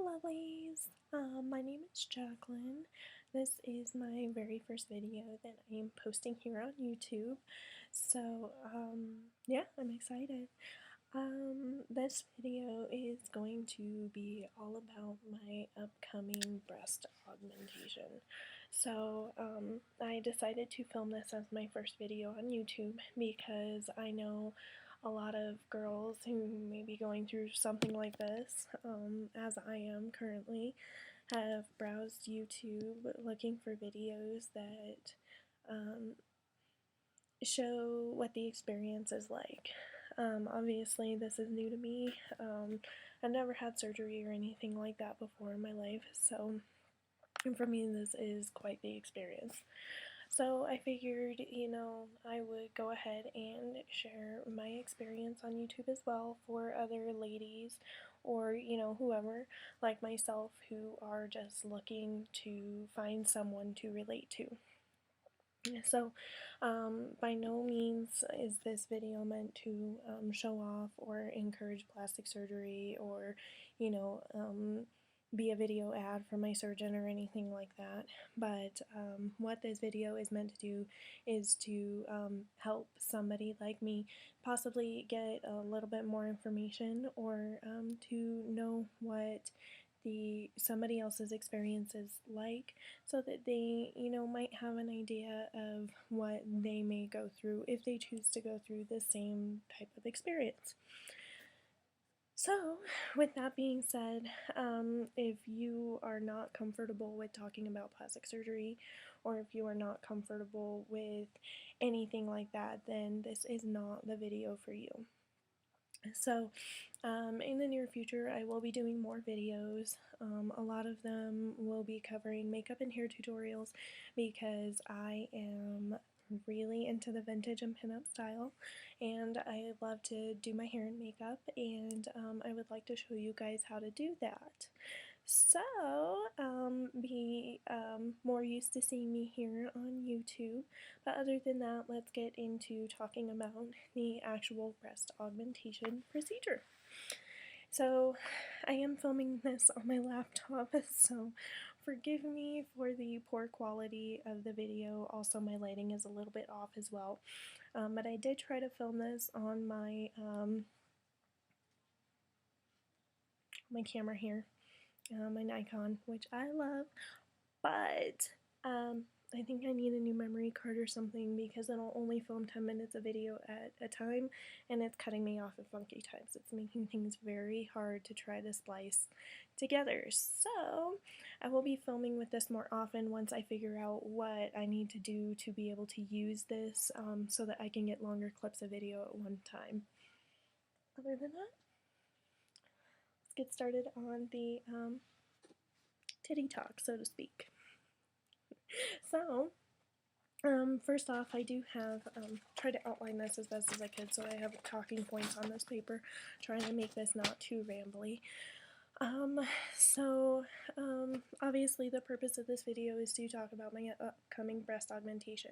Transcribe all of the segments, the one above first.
lovelies! My name is Jacqueline. This is my very first video that I am posting here on YouTube. So, yeah, I'm excited. This video is going to be all about my upcoming breast augmentation. So, I decided to film this as my first video on YouTube because I know a lot of girls who may be going through something like this, as I am currently, have browsed YouTube looking for videos that show what the experience is like. Obviously, this is new to me. I've never had surgery or anything like that before in my life, so for me, this is quite the experience. So I figured, I would go ahead and share my experience on YouTube as well for other ladies or, whoever like myself who are just looking to find someone to relate to. So, by no means is this video meant to show off or encourage plastic surgery or, be a video ad for my surgeon or anything like that. But what this video is meant to do is to help somebody like me possibly get a little bit more information or to know what somebody else's experience is like, so that they, might have an idea of what they may go through if they choose to go through the same type of experience. So, with that being said, if you are not comfortable with talking about plastic surgery, or if you are not comfortable with anything like that, then this is not the video for you. So, in the near future, I will be doing more videos. A lot of them will be covering makeup and hair tutorials because I am really into the vintage and pinup style, and I love to do my hair and makeup, and I would like to show you guys how to do that. So, be more used to seeing me here on YouTube. But other than that, let's get into talking about the actual breast augmentation procedure. So, I am filming this on my laptop, so forgive me for the poor quality of the video. Also, my lighting is a little bit off as well. But I did try to film this on my my camera here. My Nikon, which I love, but I think I need a new memory card or something because it'll only film 10 minutes of video at a time, and it's cutting me off at funky times. It's making things very hard to try to splice together. So I will be filming with this more often once I figure out what I need to do to be able to use this so that I can get longer clips of video at one time. Other than that, get started on the titty talk, so to speak. So, first off, I do have tried to outline this as best as I could, so I have talking points on this paper, trying to make this not too rambly. Obviously the purpose of this video is to talk about my upcoming breast augmentation.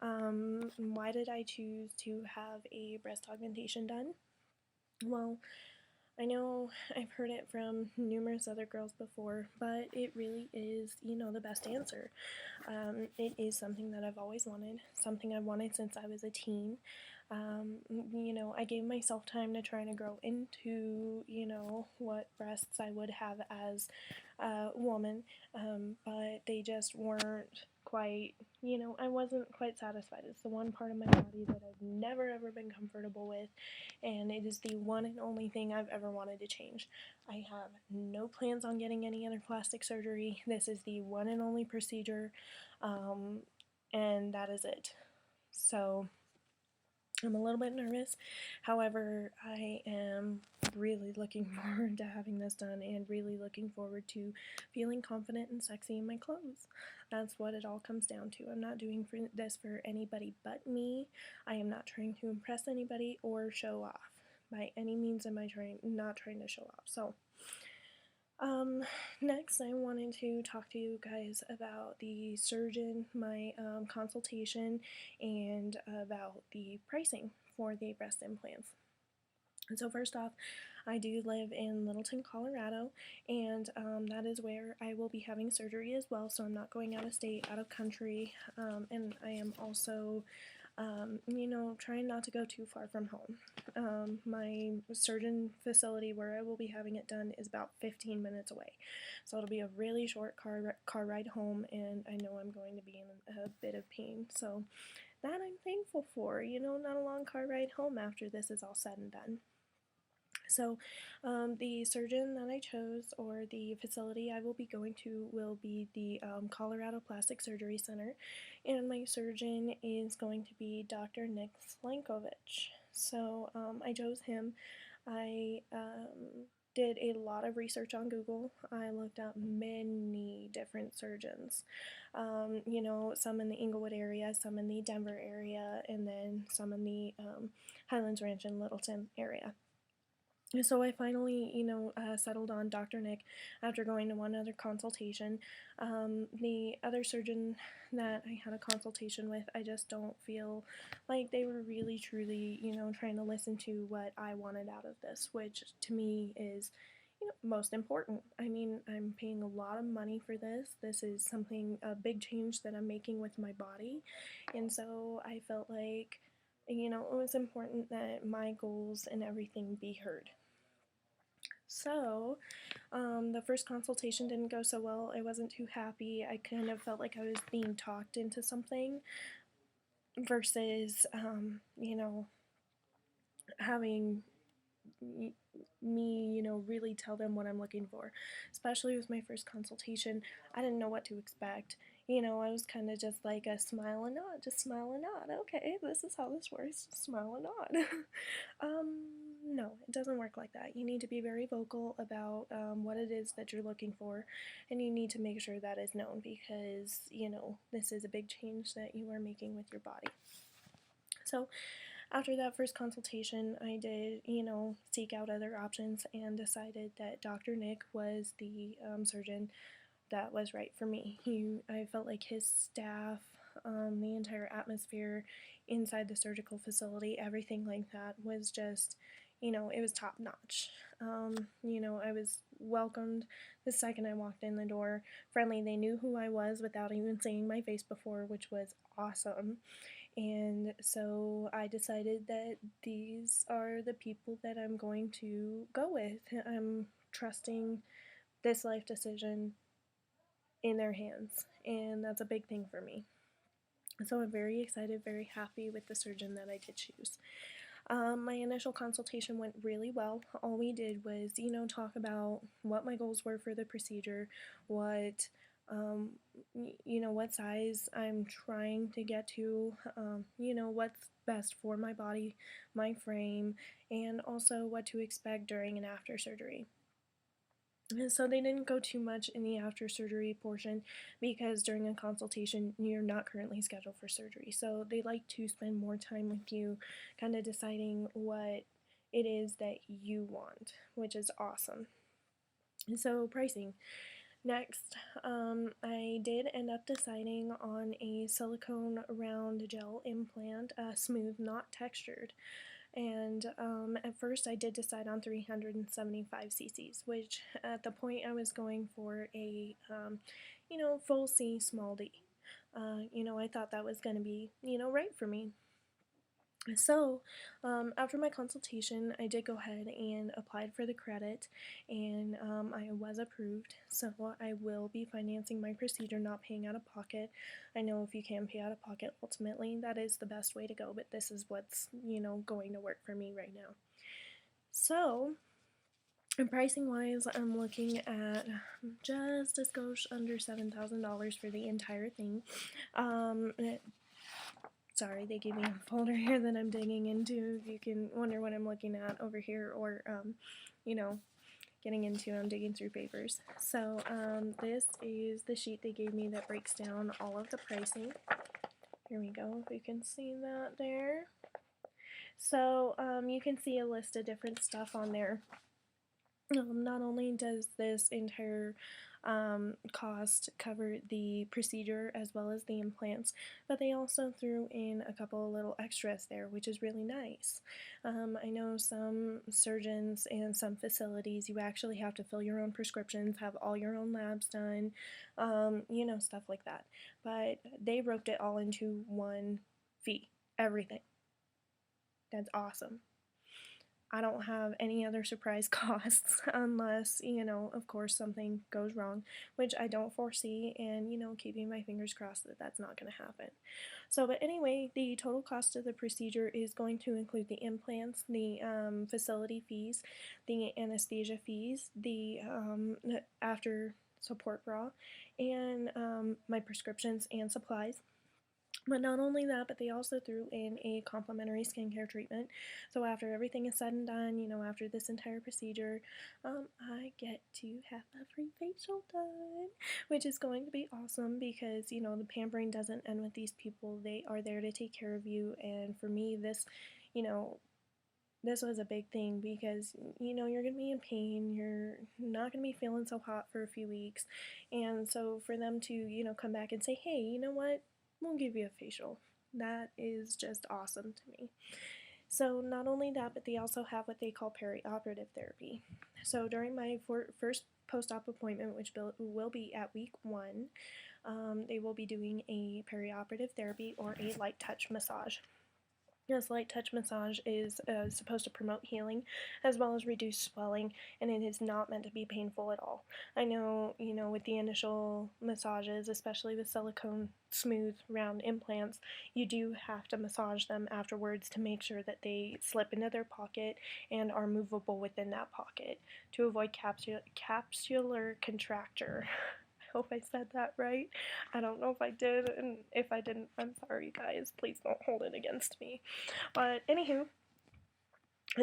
Why did I choose to have a breast augmentation done? Well, I know I've heard it from numerous other girls before, but it really is, the best answer. It is something that I've always wanted, something I've wanted since I was a teen. I gave myself time to try to grow into, what breasts I would have as a woman, but they just weren't quite, I wasn't quite satisfied. It's the one part of my body that I've never ever been comfortable with, and it is the one and only thing I've ever wanted to change. I have no plans on getting any other plastic surgery. This is the one and only procedure, and that is it. So I'm a little bit nervous. However, I am really looking forward to having this done and really looking forward to feeling confident and sexy in my clothes. That's what it all comes down to. I'm not doing this for anybody but me. I am not trying to impress anybody or show off. By any means am I not trying to show off. So, next I wanted to talk to you guys about the surgeon, my consultation, and about the pricing for the breast implants. And so first off, I do live in Littleton, Colorado, and that is where I will be having surgery as well. So I'm not going out of state, out of country, and I am also, trying not to go too far from home. My surgeon facility where I will be having it done is about 15 minutes away, so it'll be a really short car ride home, and I know I'm going to be in a bit of pain. So that I'm thankful for. Not a long car ride home after this is all said and done. So, the surgeon that I chose, or the facility I will be going to, will be the Colorado Plastic Surgery Center, and my surgeon is going to be Dr. Nick Slankovich. So, I chose him. I did a lot of research on Google. I looked up many different surgeons. Some in the Inglewood area, some in the Denver area, and then some in the Highlands Ranch and Littleton area. So I finally, settled on Dr. Nick after going to one other consultation. The other surgeon that I had a consultation with, I just don't feel like they were really, truly, trying to listen to what I wanted out of this, which to me is, most important. I mean, I'm paying a lot of money for this. This is a big change that I'm making with my body. And so I felt like, it was important that my goals and everything be heard. So, the first consultation didn't go so well. I wasn't too happy. I kind of felt like I was being talked into something versus, having me, really tell them what I'm looking for. Especially with my first consultation, I didn't know what to expect. I was kind of just like a smile and nod, just smile and nod. Okay, this is how this works. Smile and nod. No, it doesn't work like that. You need to be very vocal about what it is that you're looking for, and you need to make sure that is known because, this is a big change that you are making with your body. So, after that first consultation, I did, seek out other options and decided that Dr. Nick was the surgeon that was right for me. I felt like his staff, the entire atmosphere inside the surgical facility, everything like that was just, it was top notch. I was welcomed the second I walked in the door. Friendly, they knew who I was without even seeing my face before, which was awesome. And so I decided that these are the people that I'm going to go with. I'm trusting this life decision in their hands, and that's a big thing for me. So I'm very excited, very happy with the surgeon that I did choose. My initial consultation went really well. All we did was, talk about what my goals were for the procedure, what what size I'm trying to get to, what's best for my body, my frame, and also what to expect during and after surgery. And so they didn't go too much in the after surgery portion because during a consultation you're not currently scheduled for surgery. So they like to spend more time with you, kind of deciding what it is that you want, which is awesome. And so pricing. Next, I did end up deciding on a silicone round gel implant, smooth, not textured. And at first I did decide on 375 cc's, which at the point I was going for a, full C, small d. I thought that was going to be, right for me. So, after my consultation, I did go ahead and applied for the credit, and I was approved. So, I will be financing my procedure, not paying out of pocket. I know if you can pay out of pocket, ultimately, that is the best way to go, but this is what's, going to work for me right now. So, pricing wise, I'm looking at just a skosh under $7,000 for the entire thing. Sorry, they gave me a folder here that I'm digging into. You can wonder what I'm looking at over here, or, getting into. I'm digging through papers. So, this is the sheet they gave me that breaks down all of the pricing. Here we go, if you can see that there. So, you can see a list of different stuff on there. Not only does this entire cost cover the procedure as well as the implants, but they also threw in a couple little extras there, which is really nice. I know some surgeons and some facilities, you actually have to fill your own prescriptions, have all your own labs done, stuff like that. But they roped it all into one fee, everything. That's awesome. I don't have any other surprise costs unless, of course, something goes wrong, which I don't foresee, and, keeping my fingers crossed that that's not going to happen. So, but anyway, the total cost of the procedure is going to include the implants, the facility fees, the anesthesia fees, the after support bra, and my prescriptions and supplies. But not only that, but they also threw in a complimentary skincare treatment. So after everything is said and done, after this entire procedure, I get to have a free facial done, which is going to be awesome because, the pampering doesn't end with these people. They are there to take care of you. And for me, you know, this was a big thing because you're going to be in pain, you're not going to be feeling so hot for a few weeks, and so for them to come back and say, hey, you know what, we'll give you a facial, that is just awesome to me. So not only that, but they also have what they call perioperative therapy. So during my first post-op appointment, which will be at week 1, they will be doing a perioperative therapy or a light touch massage. This light touch massage is supposed to promote healing as well as reduce swelling, and it is not meant to be painful at all. I know, with the initial massages, especially with silicone smooth round implants, you do have to massage them afterwards to make sure that they slip into their pocket and are movable within that pocket to avoid capsular contracture. I hope I said that right. I don't know if I did, and if I didn't, I'm sorry, guys. Please don't hold it against me. But anywho,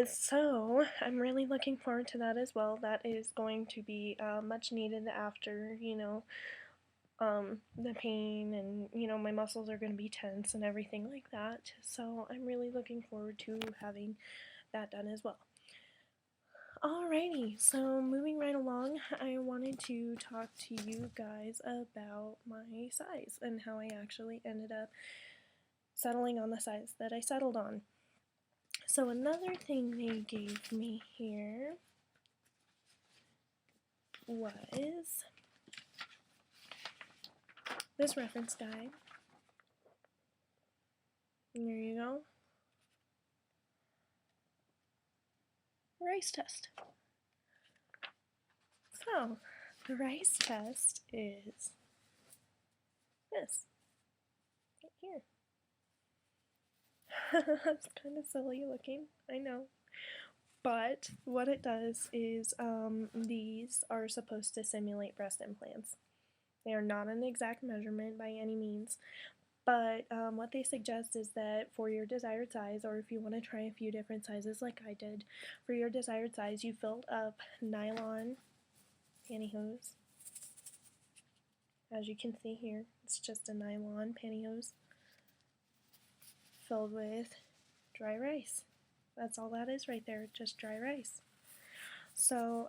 so I'm really looking forward to that as well. That is going to be much needed after, the pain, and my muscles are going to be tense and everything like that. So I'm really looking forward to having that done as well. Alrighty, so moving right along, I wanted to talk to you guys about my size and how I actually ended up settling on the size that I settled on. So another thing they gave me here was this reference guide. There you go. Rice test. So, the rice test is this, right here. It's kind of silly looking, I know. But what it does is these are supposed to simulate breast implants. They are not an exact measurement by any means, but what they suggest is that for your desired size, or if you want to try a few different sizes like I did, for your desired size, you filled up nylon pantyhose. As you can see here, it's just a nylon pantyhose filled with dry rice. That's all that is right there, just dry rice. So,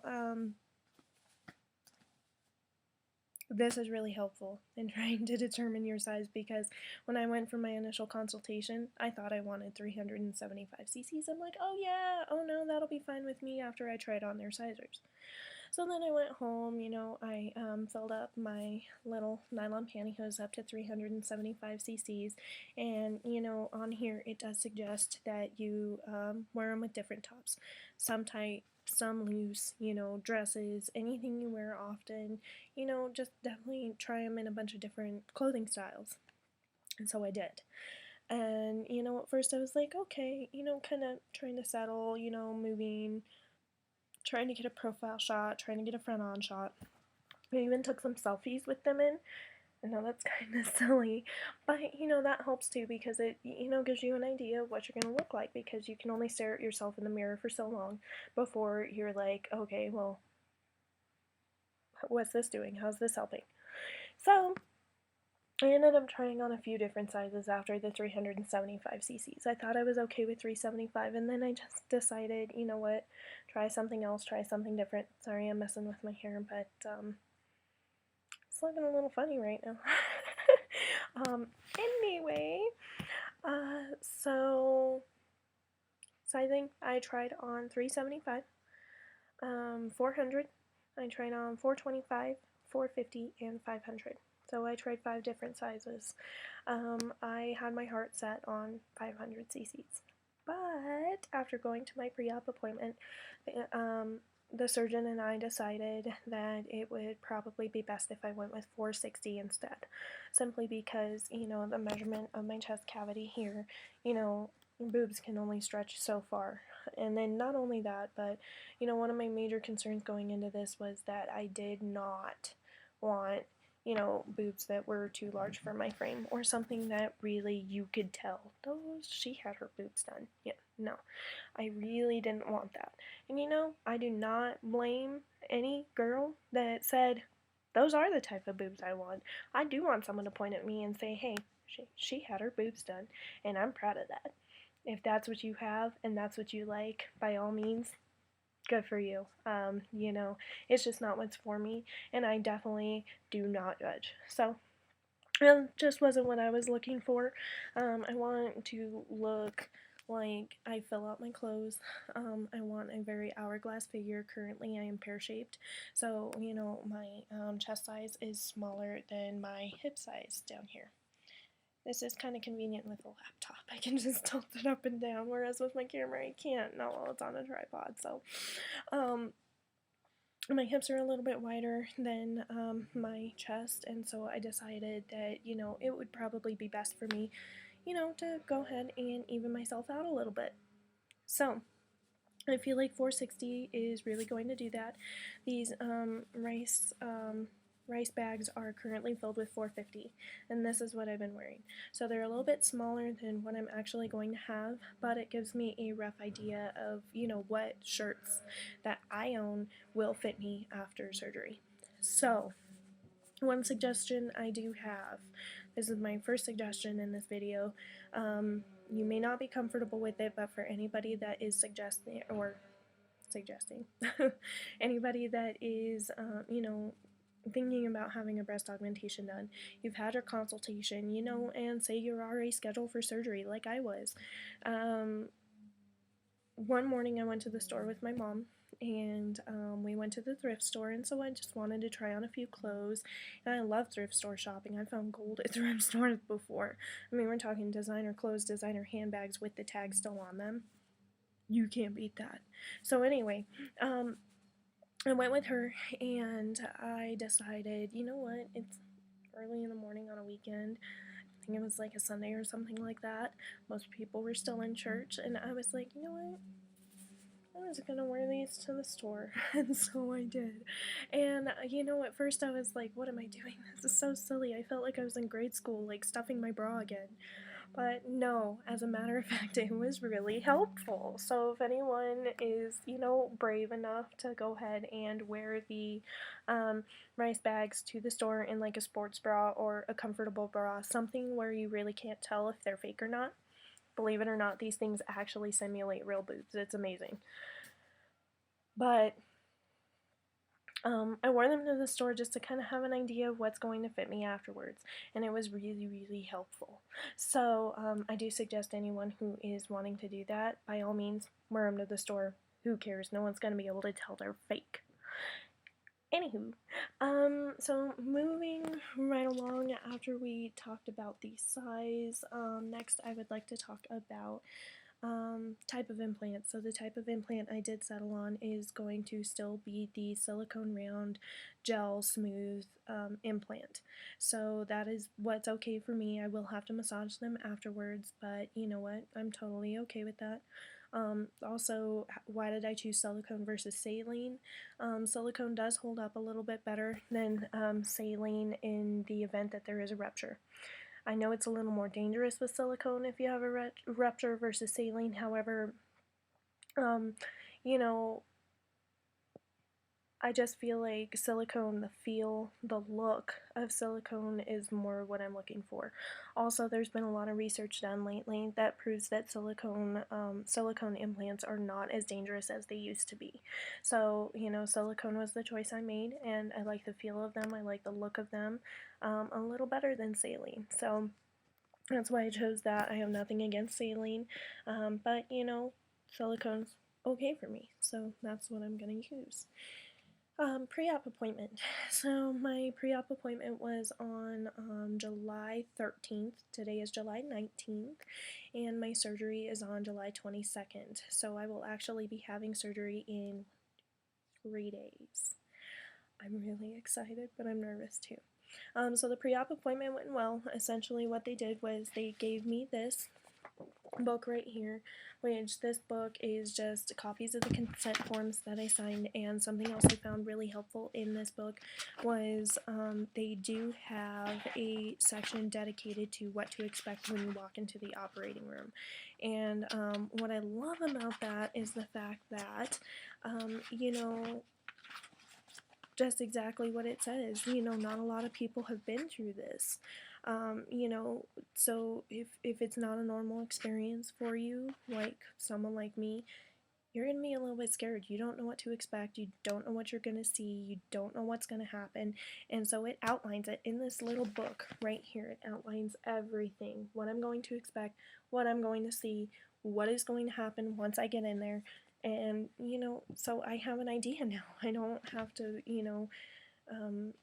this is really helpful in trying to determine your size because when I went for my initial consultation, I thought I wanted 375 cc's. I'm like, oh yeah, oh no, that'll be fine with me after I tried on their sizers. So then I went home, I filled up my little nylon pantyhose up to 375 cc's, and, on here it does suggest that you wear them with different tops, some tight, some loose, dresses, anything you wear often, just definitely try them in a bunch of different clothing styles. And so I did. And, at first I was like, okay, kind of trying to settle, moving, trying to get a profile shot, trying to get a front-on shot. I even took some selfies with them in. I know that's kind of silly, but that helps too because it gives you an idea of what you're going to look like, because you can only stare at yourself in the mirror for so long before you're like, okay, well, what's this doing? How's this helping? So I ended up trying on a few different sizes after the 375 cc's. I thought I was okay with 375, and then I just decided, you know what, try something else, try something different. Sorry, I'm messing with my hair, but it's looking a little funny right now. um, anyway, so sizing, I tried on 375, 400, I tried on 425, 450, and 500. So I tried 5 different sizes. I had my heart set on 500 cc's. But after going to my pre-op appointment, the surgeon and I decided that it would probably be best if I went with 460 instead. Simply because, you know, the measurement of my chest cavity here, you know, boobs can only stretch so far. And then not only that, but, you know, one of my major concerns going into this was that I did not want, you know, boobs that were too large for my frame, or something that really you could tell, those, she had her boobs done. Yeah, no, I really didn't want that. And you know, I do not blame any girl that said, those are the type of boobs I want. I do want someone to point at me and say, hey, she had her boobs done, and I'm proud of that. If that's what you have and that's what you like, by all means, good for you. You know, it's just not what's for me, and I definitely do not judge. So, it just wasn't what I was looking for. I want to look like I fill out my clothes. I want a very hourglass figure. Currently, I am pear-shaped, so, you know, my chest size is smaller than my hip size down here. This is kind of convenient with a laptop. I can just tilt it up and down, whereas with my camera I can't, not while it's on a tripod. So, my hips are a little bit wider than my chest, and so I decided that, you know, it would probably be best for me, you know, to go ahead and even myself out a little bit. So, I feel like 460 is really going to do that. These rice bags are currently filled with 450, and this is what I've been wearing. So they're a little bit smaller than what I'm actually going to have, but it gives me a rough idea of, you know, what shirts that I own will fit me after surgery. So, one suggestion I do have, this is my first suggestion in this video, you may not be comfortable with it, but for anybody that is suggesting, anybody that is, you know, thinking about having a breast augmentation done, you've had your consultation, you know, and say you're already scheduled for surgery like I was. One morning I went to the store with my mom, and we went to the thrift store, and so I just wanted to try on a few clothes, and I love thrift store shopping. I found gold at thrift stores before. I mean, we're talking designer clothes, designer handbags with the tag still on them. You can't beat that. So anyway, I went with her, and I decided, you know what, it's early in the morning on a weekend. I think it was like a Sunday or something like that. Most people were still in church, and I was like, you know what, I was gonna wear these to the store, and so I did. And you know, at first I was like, what am I doing? This is so silly. I felt like I was in grade school, like stuffing my bra again. But no, as a matter of fact, it was really helpful. So if anyone is, you know, brave enough to go ahead and wear the rice bags to the store in like a sports bra or a comfortable bra, something where you really can't tell if they're fake or not. Believe it or not, these things actually simulate real boobs. It's amazing. But I wore them to the store just to kind of have an idea of what's going to fit me afterwards, and it was really, really helpful. So I do suggest anyone who is wanting to do that, by all means, wear them to the store. Who cares? No one's going to be able to tell they're fake. Anywho, so moving right along after we talked about the size, next I would like to talk about type of implant. So the type of implant I did settle on is going to still be the silicone round gel smooth implant. So that is what's okay for me. I will have to massage them afterwards, but you know what? I'm totally okay with that. Also, why did I choose silicone versus saline? Silicone does hold up a little bit better than saline in the event that there is a rupture. I know it's a little more dangerous with silicone if you have a rupture versus saline. However, you know, I just feel like silicone, the feel, the look of silicone is more what I'm looking for. Also, there's been a lot of research done lately that proves that silicone implants are not as dangerous as they used to be. So, silicone was the choice I made, and I like the feel of them. I like the look of them a little better than saline. So that's why I chose that. I have nothing against saline, but silicone's okay for me, so that's what I'm gonna use. Pre-op appointment. So my pre-op appointment was on July 13th. Today is July 19th, and my surgery is on July 22nd. So I will actually be having surgery in 3 days. I'm really excited, but I'm nervous too. So the pre-op appointment went well. Essentially what they did was they gave me this book right here, which this book is just copies of the consent forms that I signed, and something else I found really helpful in this book was they do have a section dedicated to what to expect when you walk into the operating room. And what I love about that is the fact that, just exactly what it says. Not a lot of people have been through this. So if it's not a normal experience for you, like someone like me, you're going to be a little bit scared. You don't know what to expect. You don't know what you're going to see. You don't know what's going to happen. And so it outlines it in this little book right here. It outlines everything, what I'm going to expect, what I'm going to see, what is going to happen once I get in there. And, so I have an idea now. I don't have to, um,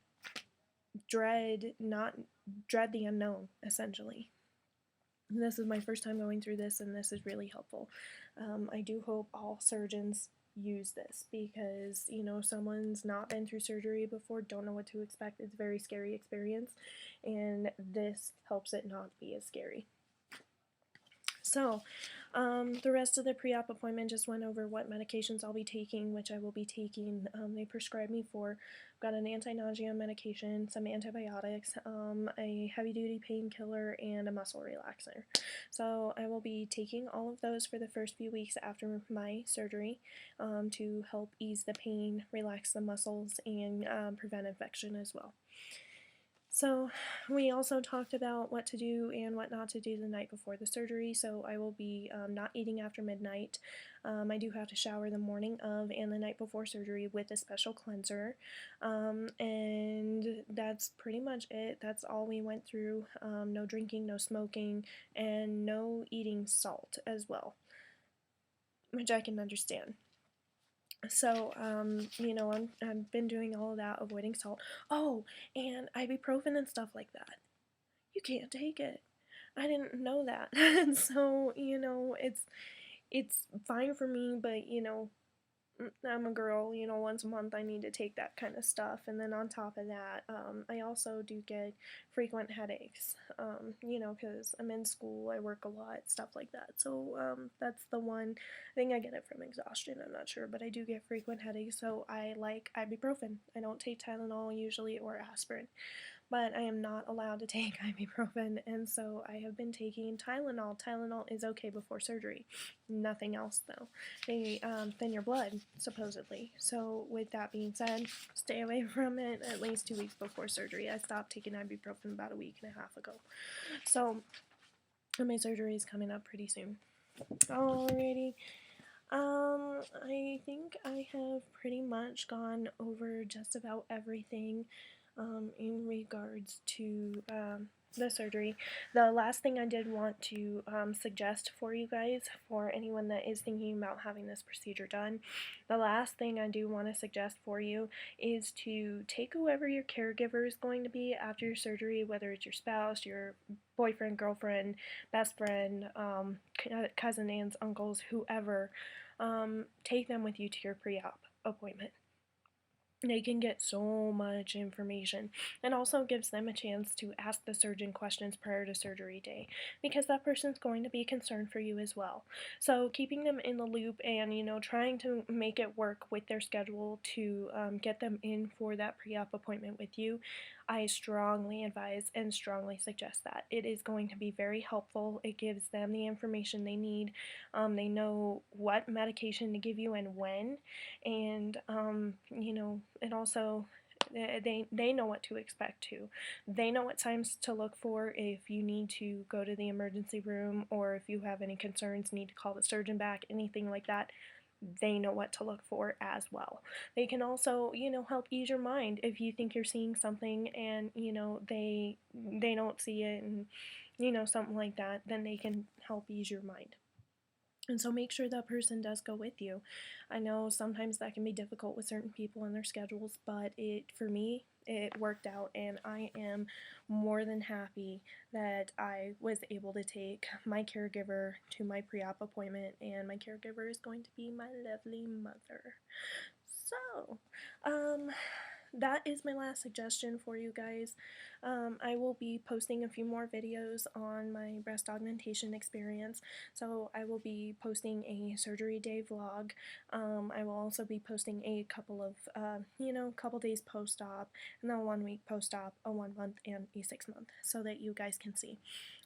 dread the unknown, essentially. And this is my first time going through this, and this is really helpful. I do hope all surgeons use this because, someone's not been through surgery before, don't know what to expect. It's a very scary experience, and this helps it not be as scary. So, the rest of the pre-op appointment just went over what medications I'll be taking, which I will be taking. They prescribed me for, I've got an anti-nausea medication, some antibiotics, a heavy-duty painkiller, and a muscle relaxer. So I will be taking all of those for the first few weeks after my surgery to help ease the pain, relax the muscles, and prevent infection as well. So we also talked about what to do and what not to do the night before the surgery. So I will be not eating after midnight. I do have to shower the morning of and the night before surgery with a special cleanser. And that's pretty much it. That's all we went through. No drinking, no smoking, and no eating salt as well, which I can understand. So, I've been doing all of that, avoiding salt. Oh, and ibuprofen and stuff like that. You can't take it. I didn't know that. And so, it's fine for me, but, I'm a girl, once a month I need to take that kind of stuff. And then on top of that, I also do get frequent headaches, because I'm in school, I work a lot, stuff like that. So that's the one. I think I get it from exhaustion, I'm not sure, but I do get frequent headaches, so I like ibuprofen. I don't take Tylenol usually or aspirin. But I am not allowed to take ibuprofen, and so I have been taking Tylenol. Tylenol is okay before surgery. Nothing else, though. They thin your blood, supposedly. So with that being said, stay away from it at least 2 weeks before surgery. I stopped taking ibuprofen about a week and a half ago. So my surgery is coming up pretty soon. Alrighty. I think I have pretty much gone over just about everything in regards to the surgery. The last thing I did want to suggest for you guys, for anyone that is thinking about having this procedure done, the last thing I do want to suggest for you is to take whoever your caregiver is going to be after your surgery, whether it's your spouse, your boyfriend, girlfriend, best friend, cousin, aunts, uncles, whoever. Take them with you to your pre-op appointment. They can get so much information, and also gives them a chance to ask the surgeon questions prior to surgery day, because that person's going to be concerned for you as well. So keeping them in the loop and, trying to make it work with their schedule to get them in for that pre-op appointment with you, I strongly advise and strongly suggest that. It is going to be very helpful. It gives them the information they need. They know what medication to give you and when, and it also they know what to expect too. They know what signs to look for if you need to go to the emergency room, or if you have any concerns, need to call the surgeon back, anything like that. They know what to look for as well. They can also, help ease your mind if you think you're seeing something and, they don't see it, and, something like that, then they can help ease your mind. And so make sure that person does go with you. I know sometimes that can be difficult with certain people and their schedules, but for me, it worked out, and I am more than happy that I was able to take my caregiver to my pre-op appointment, and my caregiver is going to be my lovely mother. So, that is my last suggestion for you guys. I will be posting a few more videos on my breast augmentation experience. So I will be posting a surgery day vlog. I will also be posting a couple of, couple days post-op, and then 1 week post-op, a 1 month, and a 6 month, so that you guys can see.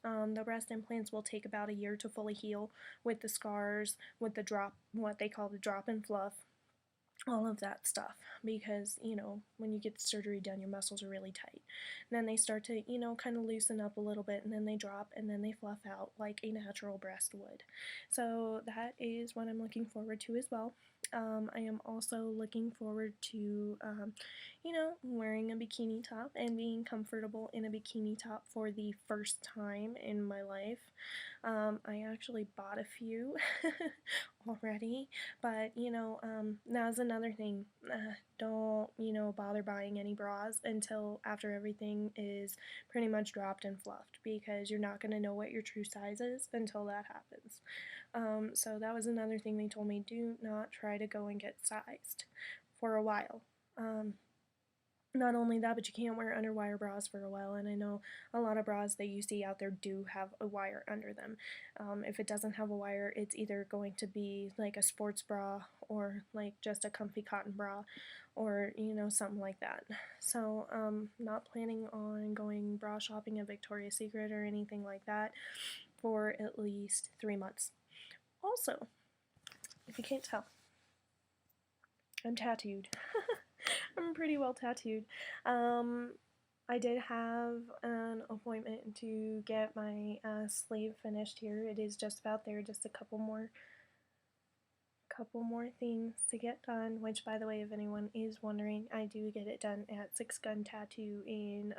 The breast implants will take about a year to fully heal, with the scars, with the drop, what they call the drop and fluff, all of that stuff, because when you get the surgery done, your muscles are really tight, and then they start to kind of loosen up a little bit, and then they drop, and then they fluff out like a natural breast would. So that is what I'm looking forward to as well. I am also looking forward to wearing a bikini top and being comfortable in a bikini top for the first time in my life. I actually bought a few already, but that's another thing. Don't bother buying any bras until after everything is pretty much dropped and fluffed, because you're not going to know what your true size is until that happens. So that was another thing they told me: do not try to go and get sized for a while. Not only that, but you can't wear underwire bras for a while, and I know a lot of bras that you see out there do have a wire under them. If it doesn't have a wire, it's either going to be like a sports bra, or like just a comfy cotton bra, or something like that. So not planning on going bra shopping at Victoria's Secret or anything like that for at least 3 months. Also, if you can't tell, I'm tattooed. I'm pretty well tattooed. I did have an appointment to get my sleeve finished here. It is just about there, just a couple more things to get done, which, by the way, if anyone is wondering, I do get it done at Six Gun Tattoo in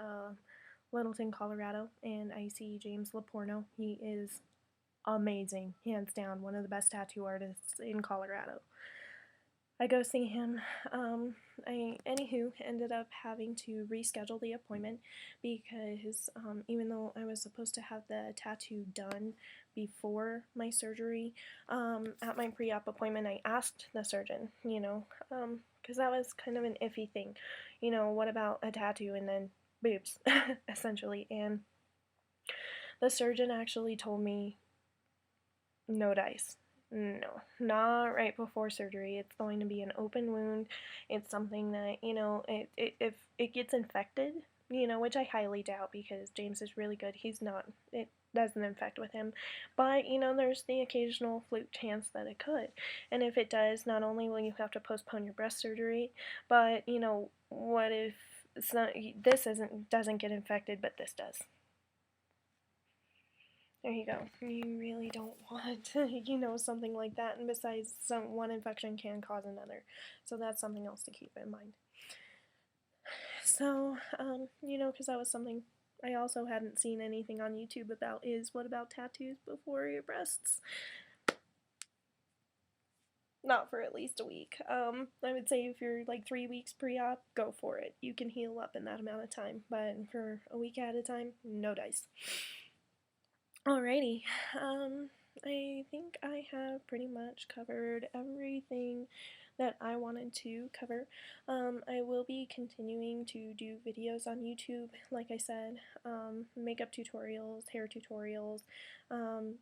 Littleton, Colorado, and I see James Laporno. He is amazing, hands down, one of the best tattoo artists in Colorado. I go see him. I ended up having to reschedule the appointment, because even though I was supposed to have the tattoo done before my surgery, at my pre-op appointment, I asked the surgeon, because that was kind of an iffy thing. What about a tattoo and then boobs, essentially? And the surgeon actually told me, no dice. No, not right before surgery. It's going to be an open wound. It's something that, if it gets infected, which I highly doubt, because James is really good. It doesn't infect with him. But, there's the occasional fluke chance that it could. And if it does, not only will you have to postpone your breast surgery, but, what if this doesn't get infected, but this does? There you go. You really don't want, something like that. And besides, one infection can cause another. So that's something else to keep in mind. So, because that was something I also hadn't seen anything on YouTube about, is what about tattoos before your breasts? Not for at least a week. I would say if you're like 3 weeks pre-op, go for it. You can heal up in that amount of time. But for a week at a time, no dice. Alrighty, I think I have pretty much covered everything that I wanted to cover. I will be continuing to do videos on YouTube, like I said, makeup tutorials, hair tutorials,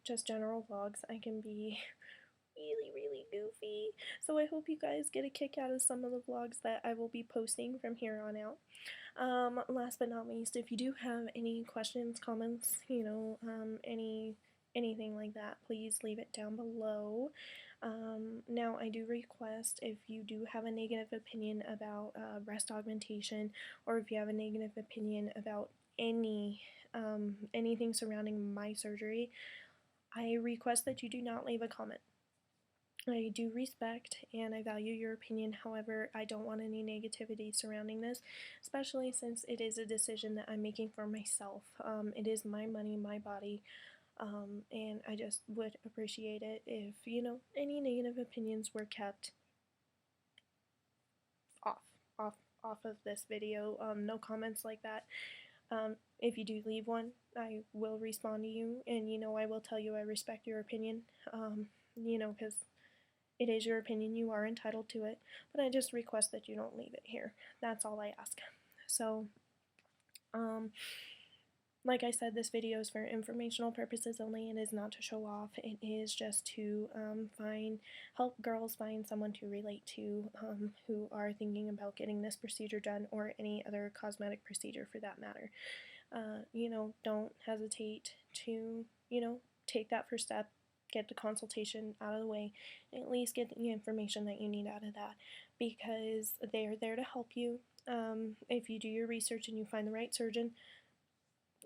just general vlogs. I can be really, really goofy, So I hope you guys get a kick out of some of the vlogs that I will be posting from here on out. Last but not least, if you do have any questions, comments, anything like that, please leave it down below. Now, I do request, if you do have a negative opinion about breast augmentation, or if you have a negative opinion about anything surrounding my surgery, I request that you do not leave a comment. I do respect and I value your opinion. However, I don't want any negativity surrounding this, especially since it is a decision that I'm making for myself. It is my money, my body, and I just would appreciate it if, any negative opinions were kept off, off, off of this video. No comments like that. If you do leave one, I will respond to you, and I will tell you I respect your opinion. Because it is your opinion, you are entitled to it, but I just request that you don't leave it here. That's all I ask. So, like I said, this video is for informational purposes only and is not to show off. It is just to help girls find someone to relate to who are thinking about getting this procedure done, or any other cosmetic procedure for that matter. Don't hesitate to, take that first step, get the consultation out of the way, and at least get the information that you need out of that, because they're there to help you. If you do your research and you find the right surgeon,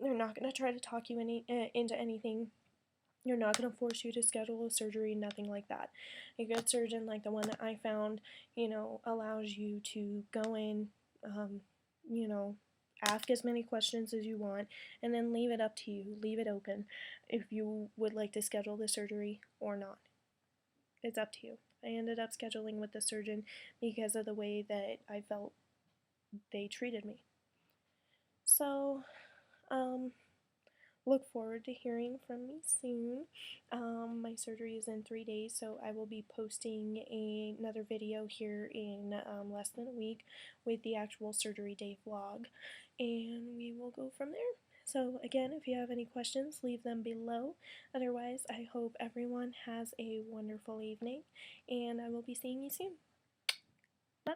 they're not going to try to talk you into anything. They're not going to force you to schedule a surgery, nothing like that. A good surgeon, like the one that I found, allows you to go in, ask as many questions as you want, and then leave it up to you. Leave it open if you would like to schedule the surgery or not. It's up to you. I ended up scheduling with the surgeon because of the way that I felt they treated me. So, look forward to hearing from me soon. My surgery is in 3 days, so I will be posting another video here in less than a week with the actual surgery day vlog, and we will go from there. So again, if you have any questions, leave them below. Otherwise, I hope everyone has a wonderful evening, and I will be seeing you soon.